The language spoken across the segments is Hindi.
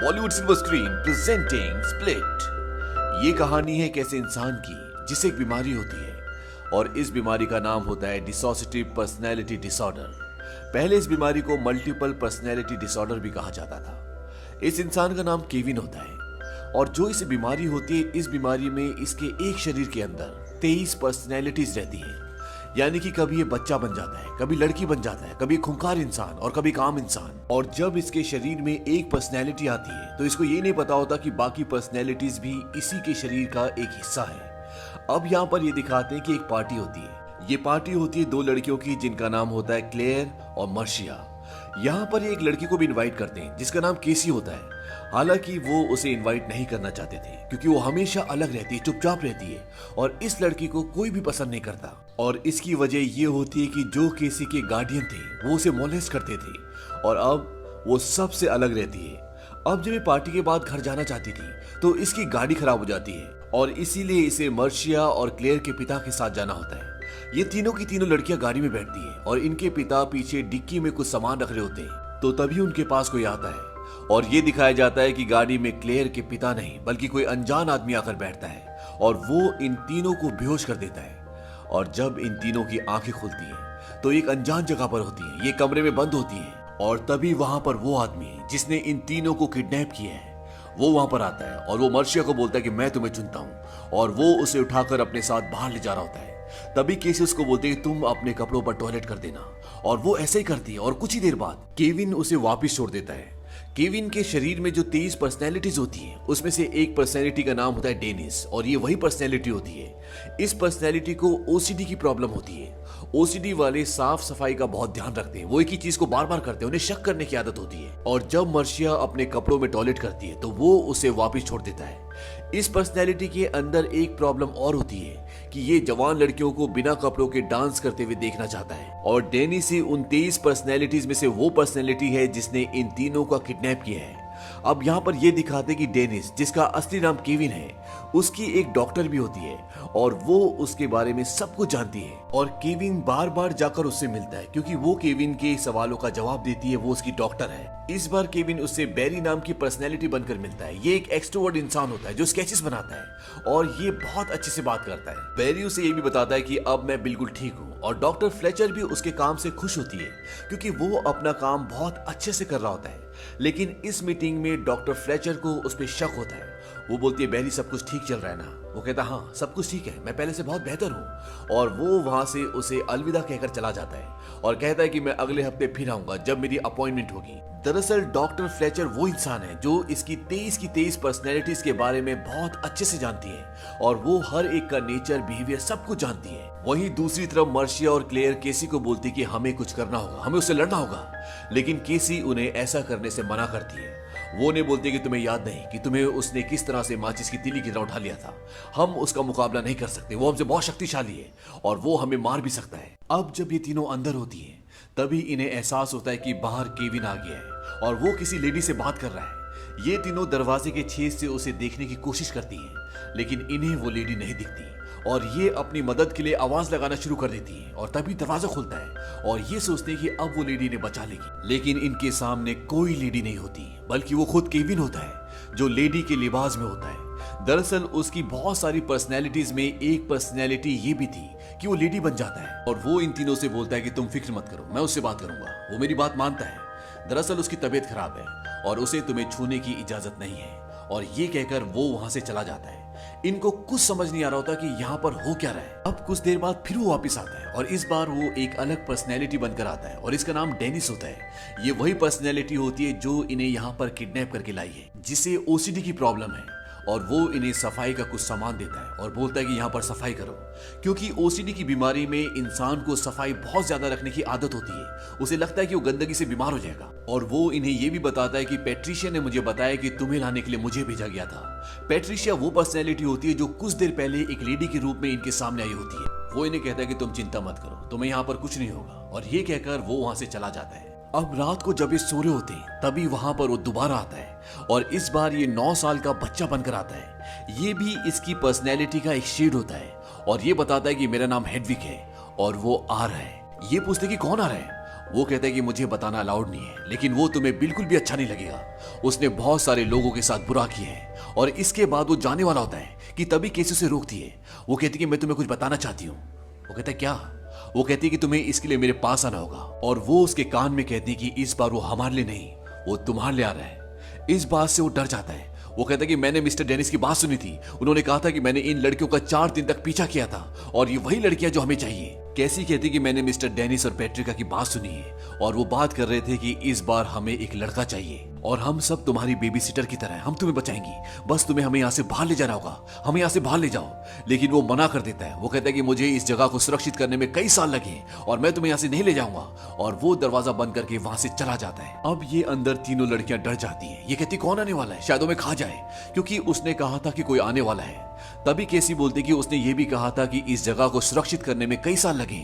Bollywood silver screen presenting split. ये कहानी है एक ऐसे इंसान की जिसे एक बीमारी होती है और इस बीमारी का नाम होता है डिसोसिएटिव पर्सनैलिटी डिसऑर्डर। पहले इस बीमारी को मल्टीपल पर्सनैलिटी डिसऑर्डर भी कहा जाता था। इस इंसान का नाम केविन होता है और जो इसे बीमारी होती है, इस बीमारी में इसके एक शरीर के अंदर 23 पर्सनैलिटीज रहती है। यानी कि कभी ये बच्चा बन जाता है, कभी लड़की बन जाता है, कभी खूंखार इंसान और कभी काम इंसान। और जब इसके शरीर में एक पर्सनैलिटी आती है तो इसको ये नहीं पता होता कि बाकी पर्सनैलिटीज भी इसी के शरीर का एक हिस्सा है। अब यहाँ पर ये दिखाते हैं कि एक पार्टी होती है। ये पार्टी होती है दो लड़कियों की जिनका नाम होता है क्लेयर और मर्शिया। यहाँ पर ये एक लड़की को भी इनवाइट करते हैं जिसका नाम केसी होता है। हालांकि वो उसे इनवाइट नहीं करना चाहते थे क्योंकि वो हमेशा अलग रहती है, चुपचाप रहती है और इस लड़की को कोई भी पसंद नहीं करता। और इसकी वजह ये होती है कि जो केसी के गार्डियन थे वो उसे मोलेस्ट करते थे और अब वो सबसे अलग रहती है। अब जब ये पार्टी के बाद घर जाना चाहती थी तो इसकी गाड़ी खराब हो जाती है और इसीलिए इसे मर्शिया और क्लेयर के पिता के साथ जाना होता है। ये तीनों की तीनों लड़कियां गाड़ी में बैठती हैं और इनके पिता पीछे डिक्की में कुछ सामान रख रहे होते हैं। तो तभी उनके पास कोई आता है और ये दिखाया जाता है कि गाड़ी में क्लेयर के पिता नहीं बल्कि कोई अनजान आदमी आकर बैठता है और वो इन तीनों को बेहोश कर देता है। और जब इन तीनों की आंखें खुलती हैं तो एक अनजान जगह पर होती है, ये कमरे में बंद होती है और तभी वहां पर वो आदमी जिसने इन तीनों को किडनैप किया है वो वहां पर आता है और वो मर्शिया को बोलता है कि मैं तुम्हें चुनता हूं और वो उसे उठाकर अपने साथ बाहर ले जा रहा होता है। तभी केसी उसको बोलते हैं कि तुम अपने कपड़ों पर टॉयलेट कर देना और वो ऐसे ही करती है और कुछ ही देर बाद केविन उसे वापस छोड़ देता है। केविन के शरीर में जो 23 पर्सनैलिटीज होती हैं उसमें से एक पर्सनैलिटी का नाम होता है डेनिस और ये वही पर्सनैलिटी होती है। इस पर्सनैलिटी को ओसीडी की प्रॉब्लम होती है। ओसीडी वाले साफ सफाई का बहुत ध्यान रखते हैं, वो एक ही चीज को बार बार करते हैं, उन्हें शक करने की आदत होती है। और जब मर्शिया अपने कपड़ों में टॉयलेट करती है तो वो उसे वापस छोड़ देता है। इस पर्सनैलिटी के अंदर एक प्रॉब्लम और होती है कि ये जवान लड़कियों को बिना कपड़ों के डांस करते हुए देखना चाहता है और डेनिस ही उन 23 पर्सनैलिटीज में से वो पर्सनैलिटी है जिसने इन तीनों का किडनैप किया है। अब यहाँ पर ये दिखाते कि डेनिस जिसका असली नाम केविन है उसकी एक डॉक्टर भी होती है और वो उसके बारे में सब कुछ जानती है और केविन बार बार जाकर उससे मिलता है क्योंकि वो केविन के सवालों का जवाब देती है, वो उसकी डॉक्टर है। इस बार केविन उससे बैरी नाम की पर्सनैलिटी बनकर मिलता है। ये एक एक्सट्रोवर्ट इंसान होता है जो स्केचेस बनाता है और ये बहुत अच्छे से बात करता है। बैरी उसे ये भी बताता है कि अब मैं बिल्कुल ठीक हूँ और डॉक्टर फ्लेचर भी उसके काम से खुश होती है क्योंकि वो अपना काम बहुत अच्छे से कर रहा होता है। लेकिन इस मीटिंग में डॉक्टर फ्लेचर को उस पर शक होता है। वो बोलती है बैरी सब कुछ ठीक चल रहा है ना? वो कहता हाँ सब कुछ ठीक है, मैं पहले से बहुत बेहतर हूँ। और वो वहां से उसे अलविदा कहकर चला जाता है और कहता है कि मैं अगले हफ्ते फिर आऊंगा जब मेरी अपॉइंटमेंट होगी। दरअसल डॉक्टर फ्लेचर वो इंसान है जो इसकी 23 की 23 पर्सनैलिटीज के बारे में बहुत अच्छे से जानती है और वो हर एक का नेचर, बिहेवियर सब कुछ जानती है। वहीं दूसरी तरफ मर्शिया और क्लेयर केसी को बोलती कि हमें कुछ करना होगा, हमें उससे लड़ना होगा। लेकिन केसी उन्हें ऐसा करने से मना करती है। वो उन्हें बोलती कि तुम्हें याद नहीं कि तुम्हें उसने किस तरह से माचिस की तीली की तरह उठा लिया था। हम उसका मुकाबला नहीं कर सकते, वो हमसे बहुत शक्तिशाली है और वो हमें मार भी सकता है। अब जब ये तीनों अंदर होती हैं तभी इन्हें एहसास होता है कि बाहर केविन आ गया है और वो किसी लेडी से बात कर रहा है। ये तीनों दरवाजे के छेद से उसे देखने की कोशिश करती हैं लेकिन इन्हें वो लेडी नहीं दिखती और ये अपनी मदद के लिए आवाज लगाना शुरू कर देती है और तभी दरवाजा खुलता है और ये सोचते हैं कि अब वो लेडी इन्हें बचा लेगी। लेकिन इनके सामने कोई लेडी नहीं होती बल्कि वो खुद केविन होता है जो लेडी के लिबास में होता है। दरअसल उसकी बहुत सारी पर्सनैलिटीज में एक पर्सनैलिटी ये भी थी कि वो लेडी बन जाता है और वो इन तीनों से बोलता है कि तुम फिक्र मत करो, मैं उससे बात करूंगा, वो मेरी बात मानता है। दरअसल उसकी तबीयत खराब है और उसे तुम्हें छूने की इजाजत नहीं है और ये कहकर वो वहां से चला जाता है। इनको कुछ समझ नहीं आ रहा होता कि यहाँ पर हो क्या रहा है। अब कुछ देर बाद फिर वो वापस आता है और इस बार वो एक अलग पर्सनैलिटी बनकर आता है और इसका नाम डेनिस होता है। ये वही पर्सनैलिटी होती है जो इन्हें यहाँ पर किडनैप करके लाई है, जिसे ओसीडी की प्रॉब्लम है और वो इन्हें सफाई का कुछ सामान देता है और बोलता है कि यहाँ पर सफाई करो क्योंकि ओसीडी की बीमारी में इंसान को सफाई बहुत ज्यादा रखने की आदत होती है। उसे लगता है कि वो गंदगी से बीमार हो जाएगा और वो इन्हें ये भी बताता है कि पैट्रिशिया ने मुझे बताया कि तुम्हें लाने के लिए मुझे भेजा गया था। पैट्रिशिया वो पर्सनैलिटी होती है जो कुछ देर पहले एक लेडी के रूप में इनके सामने आई होती है। वो इन्हें कहता है कि तुम चिंता मत करो, तुम्हें यहाँ पर कुछ नहीं होगा और ये कहकर वो वहां से चला जाता है। अब रात को जब ये सो रहे होते हैं तभी वहां पर वो दोबारा आता है और इस बार ये 9 साल का बच्चा बनकर आता है। ये भी इसकी पर्सनैलिटी का एक शेड होता है और ये बताता है कि मेरा नाम हेडविक है और वो आ रहा है। ये पूछते कि कौन आ रहा है वो कहता है कि मुझे बताना अलाउड नहीं है, लेकिन वो तुम्हें बिल्कुल भी अच्छा नहीं लगेगा। उसने बहुत सारे लोगों के साथ बुरा किया है। और इसके बाद वो जाने वाला होता है कि तभी केसी उसे रोकती है। वो कहती है कि मैं तुम्हें कुछ बताना चाहती हूँ। वो कहता है क्या? वो कहती है कि तुम्हें इसके लिए मेरे पास आना होगा। और वो उसके कान में कहती है कि इस बार वो हमारे लिए नहीं, वो तुम्हारे लिए आ रहा है। इस बात से वो डर जाता है। वो कहता है कि मैंने मिस्टर डेनिस की बात सुनी थी। उन्होंने कहा था कि मैंने इन लड़कियों का 4 दिन तक पीछा किया था और ये वही लड़कियां जो हमें चाहिए। कैसी कहती कि मैंने मिस्टर डेनिस और पैट्रिका की बात सुनी है और वो बात कर रहे थे कि इस बार हमें एक लड़का चाहिए और हम सब तुम्हारी बेबी सिटर की तरह हैं, हम तुम्हें बचाएंगी, बस तुम्हें हमें यहाँ से बाहर ले जाना होगा, हमें यहाँ से बाहर ले जाओ। लेकिन वो मना कर देता है। वो कहता है कि मुझे इस जगह को सुरक्षित करने में कई साल लगे और मैं तुम्हें यहाँ से नहीं ले जाऊंगा। और वो दरवाजा बंद करके वहां से चला जाता है। अब ये अंदर तीनों लड़कियां डर जाती हैं। ये कहती कौन आने वाला है, शायद हमें खा जाए, क्योंकि उसने कहा था कि कोई आने वाला है। तभी केसी बोलती कि उसने ये भी कहा था कि इस जगह को सुरक्षित करने में कई साल लगे,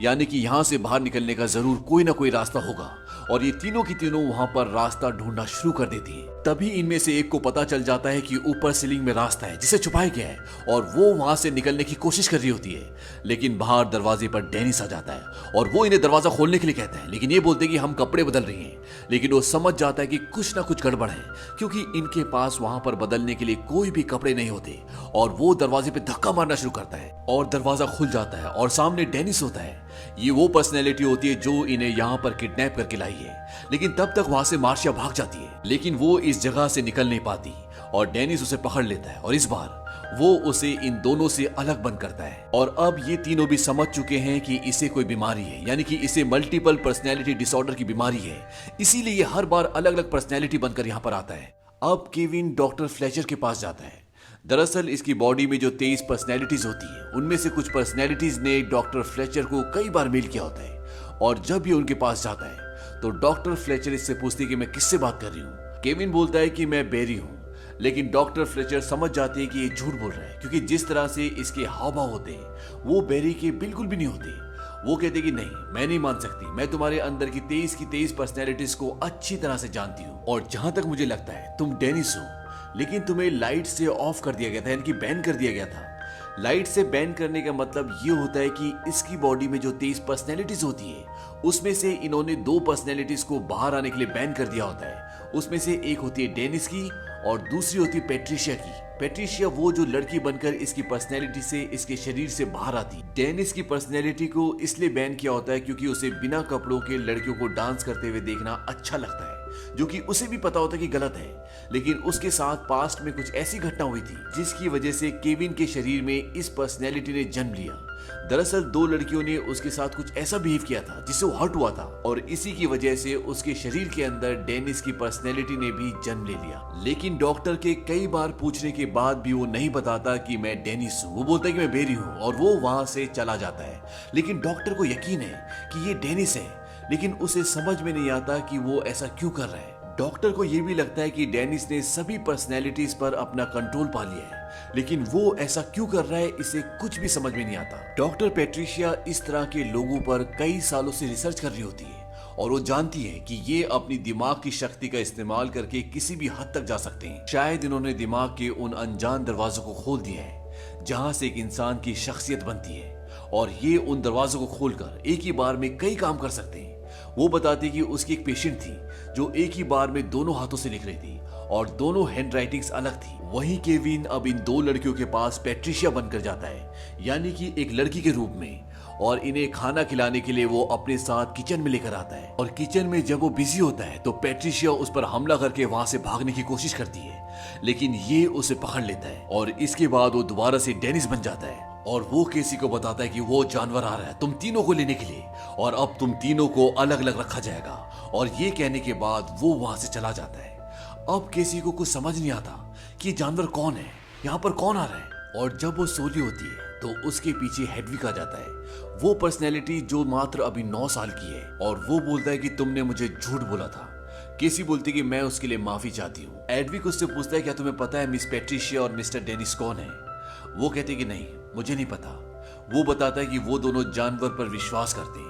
यानी कि यहाँ से बाहर निकलने का जरूर कोई ना कोई रास्ता होगा। और ये तीनों की तीनों वहां पर रास्ता ढूंढना शुरू कर देती हैं। तभी इनमें से एक को पता चल जाता है कि ऊपर सीलिंग में रास्ता है जिसे छुपाया गया है और वो वहां से निकलने की कोशिश कर रही होती है। लेकिन बाहर दरवाजे पर डेनिस आ जाता है और वो इन्हें दरवाजा खोलने के लिए कहता है, लेकिन ये बोलते हैं कि हम कपड़े बदल रही हैं। लेकिन वो समझ जाता है कि कुछ ना कुछ गड़बड़ है, क्योंकि इनके पास वहां पर बदलने के लिए कोई भी कपड़े नहीं होते। और वो दरवाजे पे धक्का मारना शुरू करता है और दरवाजा खुल जाता है और सामने डेनिस होता है। ये वो पर्सनैलिटी होती है जो इन्हें यहाँ पर किडनैप करके लाई है। लेकिन तब तक वहां से मार्शिया भाग जाती है, लेकिन वो इस जगह से निकल नहीं पाती और डेनिस उसे पकड़ लेता है और इस बार वो उसे इन दोनों से अलग बंद करता है। और अब ये तीनों भी समझ चुके हैं कि इसे कोई बीमारी है, यानी कि इसे मल्टीपल पर्सनैलिटी डिसऑर्डर की बीमारी है। इसीलिए ये हर बार अलग अलग पर्सनैलिटी बनकर यहाँ पर आता है। अब केविन डॉक्टर फ्लेचर के पास जाता है। दरअसल इसकी बॉडी में जो 23 पर्सनैलिटीज होती है, उनमें से कुछ पर्सनैलिटीज ने डॉक्टर फ्लेचर को कई बार मेल किया होता है। और जब भी उनके पास जाता है तो डॉक्टर फ्लेचर इससे पूछती है कि मैं किससे बात कर रही हूँ। केविन बोलता है कि मैं बेरी हूँ, लेकिन डॉक्टर फ्लेचर समझ जाती है कि ये झूठ बोल रहा है, क्योंकि जिस तरह से इसके हाव भाव होते हैं वो बेरी के बिल्कुल भी नहीं होते। वो कहते कि नहीं, मैं नहीं मान सकती, मैं तुम्हारे अंदर की 23 पर्सनैलिटीज को अच्छी तरह से जानती हूँ और जहां तक मुझे लगता है तुम डेनिस हो, लेकिन तुम्हें लाइट से ऑफ कर दिया गया था, यानी कि बैन कर दिया गया था। लाइट से बैन करने का मतलब ये होता है कि इसकी बॉडी में जो 23 पर्सनैलिटीज होती है, उसमें से इन्होंने 2 पर्सनैलिटीज को बाहर आने के लिए बैन कर दिया होता है। उसमें से एक होती है डेनिस की और दूसरी होती है पेट्रिशिया की। पेट्रिशिया वो जो लड़की बनकर इसकी पर्सनैलिटी से, इसके शरीर से बाहर आती। डेनिस की पर्सनैलिटी को इसलिए बैन किया होता है क्योंकि उसे बिना कपड़ों के लड़कियों को डांस करते हुए देखना अच्छा लगता है, जो कि उसे भी पता होता है कि गलत है। लेकिन उसके साथ पास्ट में कुछ ऐसी घटना हुई थी जिसकी वजह से केविन के शरीर में इस पर्सनैलिटी ने जन्म लिया। दरअसल 2 लड़कियों ने उसके साथ कुछ ऐसा बिहेव किया था जिससे वो हर्ट हुआ था और इसी की वजह से उसके शरीर के अंदर डेनिस की पर्सनैलिटी ने भी जन्म ले लिया। लेकिन डॉक्टर के कई बार पूछने के बाद भी वो नहीं बताता कि मैं डेनिस हूँ। वो बोलता है कि मैं बेरी हूँ और वो वहां से चला जाता है। लेकिन डॉक्टर को यकीन है कि ये डेनिस है, लेकिन उसे समझ में नहीं आता कि वो ऐसा क्यों कर रहा है। डॉक्टर को यह भी लगता है कि डेनिस ने सभी पर्सनैलिटीज पर अपना कंट्रोल पा लिया है, लेकिन वो ऐसा क्यों कर रहा है इसे कुछ भी समझ में नहीं आता। डॉक्टर पेट्रिशिया इस तरह के लोगों पर कई सालों से रिसर्च कर रही होती है और वो जानती है कि ये अपनी दिमाग की शक्ति का इस्तेमाल करके किसी भी हद तक जा सकते हैं। शायद इन्होंने दिमाग के उन अनजान दरवाजों को खोल दिया है जहां से एक इंसान की शख्सियत बनती है और ये उन दरवाजों को खोलकर एक ही बार में कई काम कर सकते हैं। वो बताती कि उसकी एक पेशेंट थी जो एक ही बार में दोनों हाथों से लिख रही थी और दोनों हैंड राइटिंग्स अलग थी। वहीं केविन अब इन 2 लड़कियों के पास पेट्रिशिया बनकर जाता है, यानी कि एक लड़की के रूप में, और इन्हें खाना खिलाने के लिए वो अपने साथ किचन में लेकर आता है। और किचन में जब वो बिजी होता है तो पेट्रिशिया उस पर हमला करके वहां से भागने की कोशिश करती है, लेकिन ये उसे पकड़ लेता है और इसके बाद वो दोबारा से डेनिस बन जाता है और वो केसी को बताता है कि वो जानवर आ रहा है तुम तीनों को लेने के लिए और अब तुम तीनों को अलग अलग रखा जाएगा। और ये कहने के बाद वो वहां से चला जाता है। अब केसी को कुछ समझ नहीं आता कि जानवर कौन है, यहाँ पर कौन आ रहा है। और जब वो सो रही होती है तो उसके पीछे हेडविग आ जाता है, वो पर्सनैलिटी जो मात्र अभी 9 साल की है, और वो बोलता है कि तुमने मुझे झूठ बोला था। केसी बोलती कि मैं उसके लिए माफी चाहती हूँ। एडविक उससे पूछता है क्या तुम्हें पता है मिस पेट्रिशिया और मिस्टर डेनिस कौन है। वो कहते कि नहीं, मुझे नहीं पता। वो बताता है कि वो दोनों जानवर पर विश्वास करते हैं।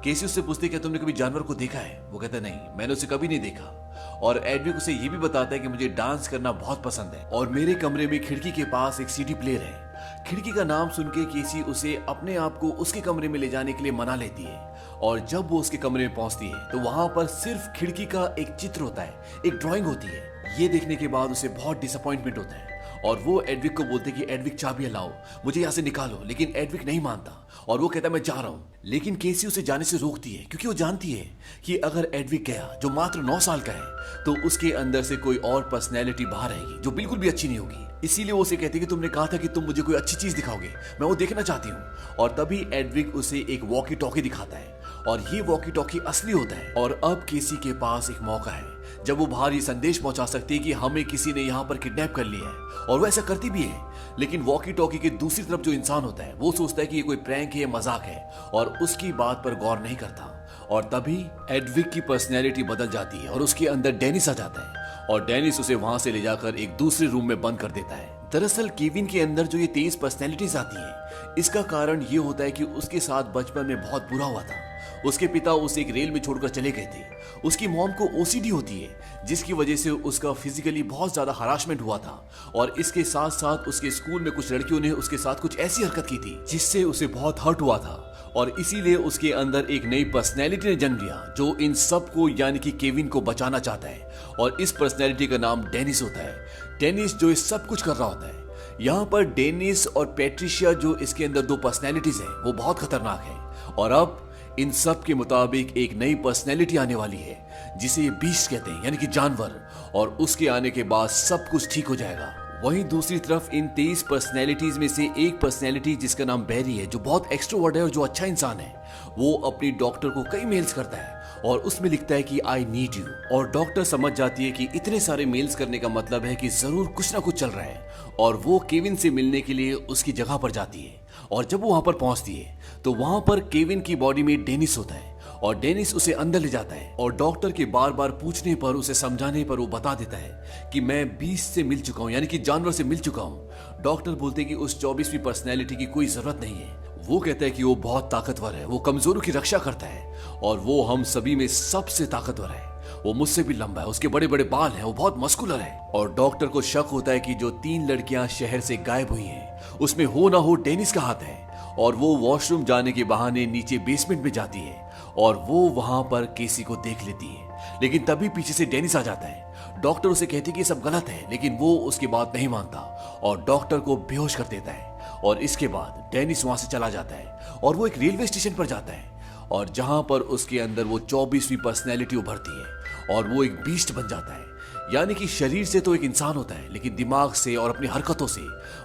केसी उससे पूछते क्या तुमने कभी जानवर को देखा है। वो कहता नहीं, मैंने उसे कभी नहीं देखा। और एडविक उसे ये भी बताता है कि मुझे डांस करना बहुत पसंद है और मेरे कमरे में खिड़की के पास एक सीडी प्लेयर है खिड़की का नाम सुन के केसी उसे अपने आप को उसके कमरे में ले जाने के लिए मना लेती है और जब वो उसके कमरे में पहुंचती है तो वहां पर सिर्फ खिड़की का एक चित्र होता है, एक ड्राइंग होती है। ये देखने के बाद उसे बहुत डिसअपॉइंटमेंट होता है और वो एडविक को बोलते कि एडविक चाबियां लाओ, मुझे यहाँ से निकालो। लेकिन एडविक नहीं मानता और वो कहता मैं जा रहा हूँ। लेकिन केसी उसे जाने से रोकती है क्योंकि वो जानती है कि अगर एडविक गया जो मात्र 9 साल का है तो उसके अंदर से कोई और पर्सनैलिटी बाहर आएगी जो बिल्कुल भी अच्छी नहीं होगी। इसीलिए वो उसे कहती है कि तुमने कहा था कि तुम मुझे कोई अच्छी चीज दिखाओगे, मैं वो देखना चाहती हूँ। और तभी एडविक उसे एक वॉकी टॉकी दिखाता है और ये वॉकी टॉकी असली होता है। और अब केसी के पास एक मौका है जब वो बाहर ये संदेश पहुंचा सकती है कि हमें किसी ने यहाँ पर किडनैप कर लिया है, और वो ऐसा करती भी है। लेकिन वॉकी टॉकी के दूसरी तरफ जो इंसान होता है वो सोचता है कि ये कोई प्रैंक है, मजाक है और उसकी बात पर गौर नहीं करता। और तभी एडविक की पर्सनैलिटी बदल जाती है और उसके अंदर डेनिस आ जाता है और डेनिस उसे वहां से ले जाकर एक दूसरे रूम में बंद कर देता है। दरअसल केविन के अंदर जो ये 23 पर्सनैलिटीज आती हैं, इसका कारण ये होता है कि उसके साथ बचपन में बहुत बुरा हुआ था। उसके पिता उसे एक रेल में छोड़कर चले गए थे। उसकी मॉम को ओसीडी होती है जिसकी वजह से उसका फिजिकली बहुत ज्यादा हरासमेंट हुआ था और इसके साथ साथ उसके स्कूल में कुछ लड़कियों ने उसके साथ कुछ ऐसी हरकत की थी जिससे उसे बहुत हर्ट हुआ था और इसीलिए उसके अंदर एक नई पर्सनैलिटी ने जन्म लिया जो इन सब को यानी कि केविन को बचाना चाहता है। और इस पर्सनैलिटी का नाम डेनिस होता है। डेनिस जो इस सब कुछ कर रहा होता है। यहाँ पर डेनिस और पैट्रिशिया जो इसके अंदर 2 पर्सनैलिटीज हैं वो बहुत खतरनाक है। और अब इन सब के मुताबिक एक नई पर्सनैलिटी आने वाली है जिसे ये बीस्ट कहते हैं यानी कि जानवर, और उसके आने के बाद सब कुछ ठीक हो जाएगा। वहीं दूसरी तरफ इन 23 पर्सनैलिटीज में से एक पर्सनैलिटी जिसका नाम बैरी है जो बहुत एक्सट्रोवर्ट है और जो अच्छा इंसान है, वो अपनी डॉक्टर को कई मेल्स करता है और उसमें लिखता है कि आई नीड यू। और डॉक्टर समझ जाती है कि इतने सारे मेल्स करने का मतलब है कि जरूर कुछ ना कुछ चल रहा है और वो केविन से मिलने के लिए उसकी जगह पर जाती है। और जब वो वहां पर पहुंचती है तो वहां पर केविन की बॉडी में डेनिस होता है और डेनिस उसे अंदर ले जाता है और डॉक्टर के बार बार पूछने पर, उसे समझाने पर वो बता देता है कि मैं 20 से मिल चुका हूं यानी कि जानवर से मिल चुका हूं। डॉक्टर बोलते कि उस 24वीं पर्सनैलिटी की कोई जरूरत नहीं है। वो कहता है कि वो बहुत ताकतवर है, वो कमजोरों की रक्षा करता है और वो हम सभी में सबसे ताकतवर है। वो मुझसे भी लंबा है, उसके बड़े बड़े बाल हैं, वो बहुत मस्कुलर है। और डॉक्टर को शक होता है कि जो 3 लड़कियां शहर से गायब हुई हैं उसमें हो ना हो डेनिस का हाथ है और वो वॉशरूम जाने के बहाने नीचे बेसमेंट में जाती है और वो वहां पर केसी को देख लेती है। लेकिन तभी पीछे से डेनिस आ जाता है। डॉक्टर उसे कहती है कि सब गलत है, लेकिन वो उसकी बात नहीं मानता और डॉक्टर को बेहोश कर देता है। और इसके बाद डेनिस वहां से चला जाता है और वो एक रेलवे स्टेशन पर जाता है और जहां पर उसके अंदर वो 24वीं पर्सनैलिटी उभरती है और वो एक बीस्ट बन जाता है। यानी कि शरीर से तो एक इंसान होता है लेकिन दिमाग से और अपनी हरकतों से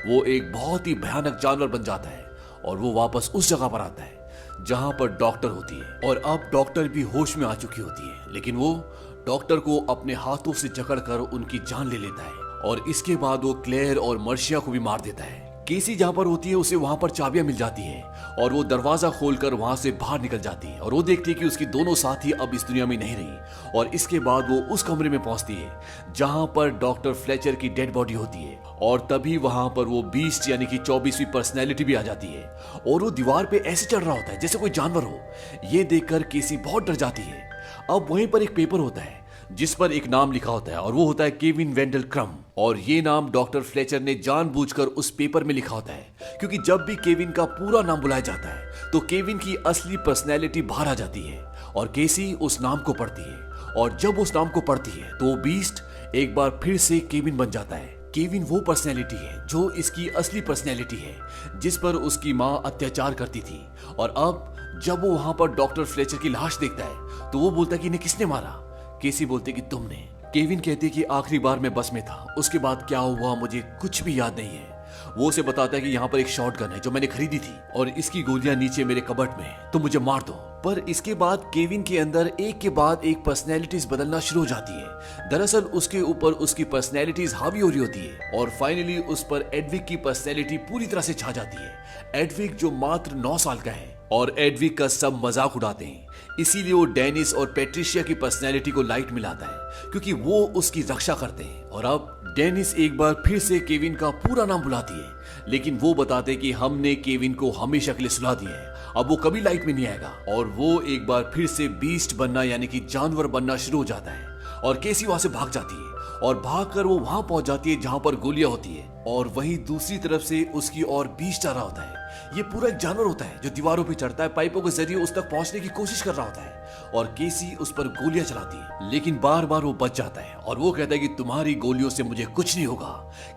वो एक बहुत ही भयानक जानवर बन जाता है और वो वापस उस जगह पर आता है जहां पर डॉक्टर होती है। और अब डॉक्टर भी होश में आ चुकी होती है लेकिन वो डॉक्टर को अपने हाथों से जकड़कर उनकी जान ले लेता है और इसके बाद वो क्लेयर और मर्शिया को भी मार देता है। केसी जहां पर होती है उसे वहां पर चाबियां मिल जाती है और वो दरवाजा खोलकर वहां से बाहर निकल जाती है और वो देखती है कि उसकी दोनों साथी अब इस दुनिया में नहीं रही। और इसके बाद वो उस कमरे में पहुंचती है जहां पर डॉक्टर फ्लेचर की डेड बॉडी होती है और तभी वहां पर वो बीस्ट यानी कि 24वीं पर्सनैलिटी भी आ जाती है और वो दीवार पे ऐसे चढ़ रहा होता है जैसे कोई जानवर हो। ये देखकर केसी बहुत डर जाती है। अब वहीं पर एक पेपर होता है जिस पर एक नाम लिखा होता है और वो होता है केविन वेंडल क्रम। और ये नाम डॉक्टर फ्लेचर ने जानबूझकर उस पेपर में लिखा होता है क्योंकि जब भी केविन का पूरा नाम बुलाया जाता है तो केविन की असली पर्सनैलिटी बाहर आ जाती है और केसी उस नाम को पढ़ती है और जब उस नाम को पढ़ती है तो वो बीस्ट एक बार फिर से केविन बन जाता है। केविन वो पर्सनैलिटी है जो इसकी असली पर्सनैलिटी है जिस पर उसकी माँ अत्याचार करती थी। और अब जब वो वहां पर डॉक्टर फ्लेचर की लाश देखता है तो वो बोलता है कि इन्हें किसने मारा। केसी बोलते कि तुमने। केविन कहते कि आखिरी बार मैं बस में था, उसके बाद क्या हुआ मुझे कुछ भी याद नहीं है। वो उसे बताता है कि यहाँ पर एक शॉटगन है जो मैंने खरीदी थी और इसकी गोलियां नीचे मेरे कबर्ड में, तो मुझे मार दो। पर इसके बाद केविन के अंदर एक के बाद एक पर्सनैलिटीज बदलना शुरू हो जाती है। दरअसल उसके ऊपर उसकी पर्सनैलिटीज हावी हो रही होती है और फाइनली उस पर एडविक की पर्सनैलिटी पूरी तरह से छा जाती है। एडविक जो मात्र 9 साल का है और एडविक का सब मजाक उड़ाते हैं, इसीलिए वो डेनिस और पैट्रिशिया की पर्सनैलिटी को लाइट मिलाता है क्योंकि वो उसकी रक्षा करते हैं। और अब डेनिस एक बार फिर से केविन का पूरा नाम बुलाती है लेकिन वो बताते कि हमने केविन को हमेशा के लिए सुला दिया है, अब वो कभी लाइट में नहीं आएगा। और वो एक बार फिर से बीस्ट बनना यानी कि जानवर बनना शुरू हो जाता है और केसी वहां से भाग जाती है और भागकर वो वहां पहुंच जाती है जहां पर गोलियां होती है, और वहीं दूसरी तरफ से उसकी और बीच आ रहा होता है। ये पूरा एक जानवर होता है जो दीवारों पे चढ़ता है, पाइपों के जरिए उस तक पहुंचने की कोशिश कर रहा होता है, और केसी उस पर गोलियां चलाती है, लेकिन बार बार वो बच जाता है और वो कहता है कि तुम्हारी गोलियों से मुझे कुछ नहीं होगा।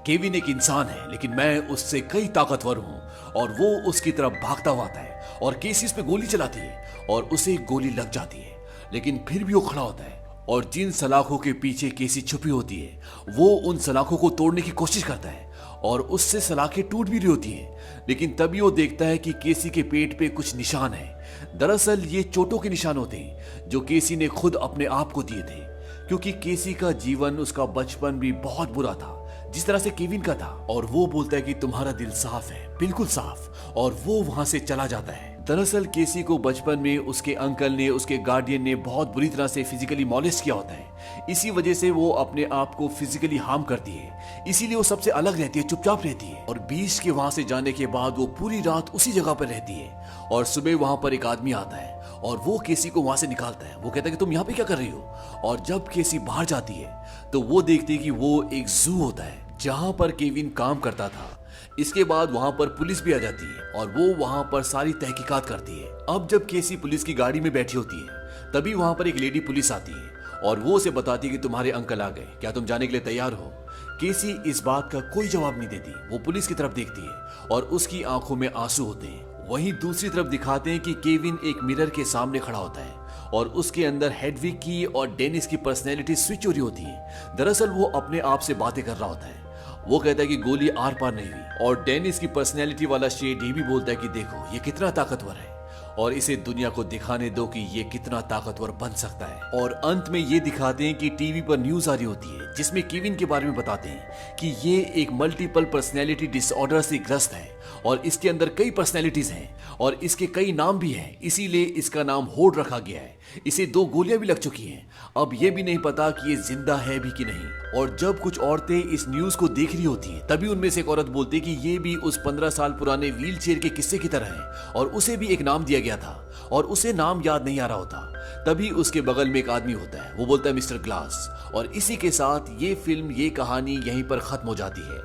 केविन एक इंसान है लेकिन मैं उससे कई ताकतवर हूं, और वो उसकी तरफ भागता हुआ आता है और केसी उस पर गोली चलाती है और उसे गोली लग जाती है, लेकिन फिर भी वो खड़ा होता है और जिन सलाखों के पीछे केसी छुपी होती है वो उन सलाखों को तोड़ने की कोशिश करता है और उससे सलाखें टूट भी रही होती हैं, लेकिन तभी वो देखता है कि केसी के पेट पे कुछ निशान है। दरअसल ये चोटों के निशान होते हैं जो केसी ने खुद अपने आप को दिए थे, क्योंकि केसी का जीवन, उसका बचपन भी बहुत बुरा था जिस तरह से केविन का था। और वो बोलता है कि तुम्हारा दिल साफ है, बिल्कुल साफ, और वो वहां से चला जाता है। दरअसल केसी को बचपन में उसके अंकल ने, उसके गार्डियन ने बहुत बुरी तरह से फिजिकली मॉलेस्ट किया होता है। इसी वजह से वो अपने आप को फिजिकली हार्म करती है, इसीलिए वो सबसे अलग रहती है, चुपचाप रहती है। और बीच के वहां से जाने के बाद वो पूरी रात उसी जगह पर रहती है और सुबह वहां पर एक आदमी आता है और वो केसी को वहां से निकालता है। वो कहता है कि तुम यहाँ पे क्या कर रही हो? और जब केसी बाहर जाती है तो वो देखती है कि वो एक जू होता है जहां पर केविन काम करता था। इसके बाद वहां पर पुलिस भी आ जाती है और वो वहां पर सारी तहकीकात करती है। अब जब केसी पुलिस की गाड़ी में बैठी होती है तभी वहां पर एक लेडी पुलिस आती है और वो उसे बताती है कि तुम्हारे अंकल आ गए, क्या तुम जाने के लिए तैयार हो? केसी इस बात का कोई जवाब नहीं देती, वो पुलिस की तरफ देखती है और उसकी आंखों में आंसू होते हैं। वहीं दूसरी तरफ दिखाते हैं कि केविन एक मिरर के सामने खड़ा होता है और उसके अंदर हेडविग की और डेनिस की पर्सनैलिटी स्विच हो रही होती है। दरअसल वो अपने आप से बातें कर रहा होता है। वो कहता है कि गोली आर पार नहीं हुई, और डेनिस की पर्सनैलिटी वाला शेड ये भी बोलता है कि देखो ये कितना ताकतवर है और इसे दुनिया को दिखाने दो कि ये कितना ताकतवर बन सकता है। और अंत में ये दिखाते हैं कि टीवी पर न्यूज आ रही होती है जिसमें केविन के बारे में बताते हैं कि ये एक मल्टीपल पर्सनैलिटी डिसऑर्डर से ग्रस्त है और इसके अंदर कई पर्सनैलिटीज हैं और इसके कई नाम भी हैं, इसीलिए इसका नाम होड रखा गया है। इसे 2 गोलियां भी लग चुकी हैं, अब ये भी नहीं पता कि ये जिंदा है भी कि नहीं। और जब कुछ औरतें इस न्यूज को देख रही होती हैं तभी उनमें से एक औरत बोलती है कि ये भी उस 15 साल पुराने व्हील चेयर के किस्से की तरह है और उसे भी एक नाम दिया गया था और उसे नाम याद नहीं आ रहा होता। तभी उसके बगल में एक आदमी होता है, वो बोलता है मिस्टर ग्लास। और इसी के साथ ये फिल्म, ये कहानी यहीं पर खत्म हो जाती है।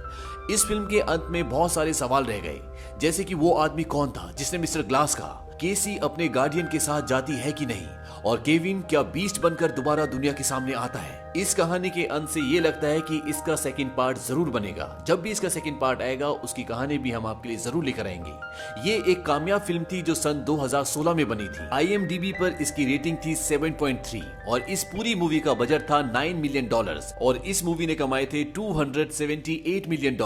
इस फिल्म के अंत में बहुत सारे सवाल रह गए, जैसे कि वो आदमी कौन था जिसने मिस्टर ग्लास कहा, केसी अपने गार्डियन के साथ जाती है कि नहीं, और केविन क्या बीस्ट बनकर दोबारा दुनिया के सामने आता है। इस कहानी के अंत से ये लगता है कि इसका सेकंड पार्ट जरूर बनेगा। जब भी इसका सेकंड पार्ट आएगा उसकी कहानी भी हम आपके लिए जरूर लेकर आएंगे। ये एक कामयाब फिल्म थी जो सन 2016 में बनी थी। IMDb पर इसकी रेटिंग थी 7.3 और इस पूरी मूवी का बजट था $9 मिलियन और इस मूवी ने कमाए थे $278 मिलियन।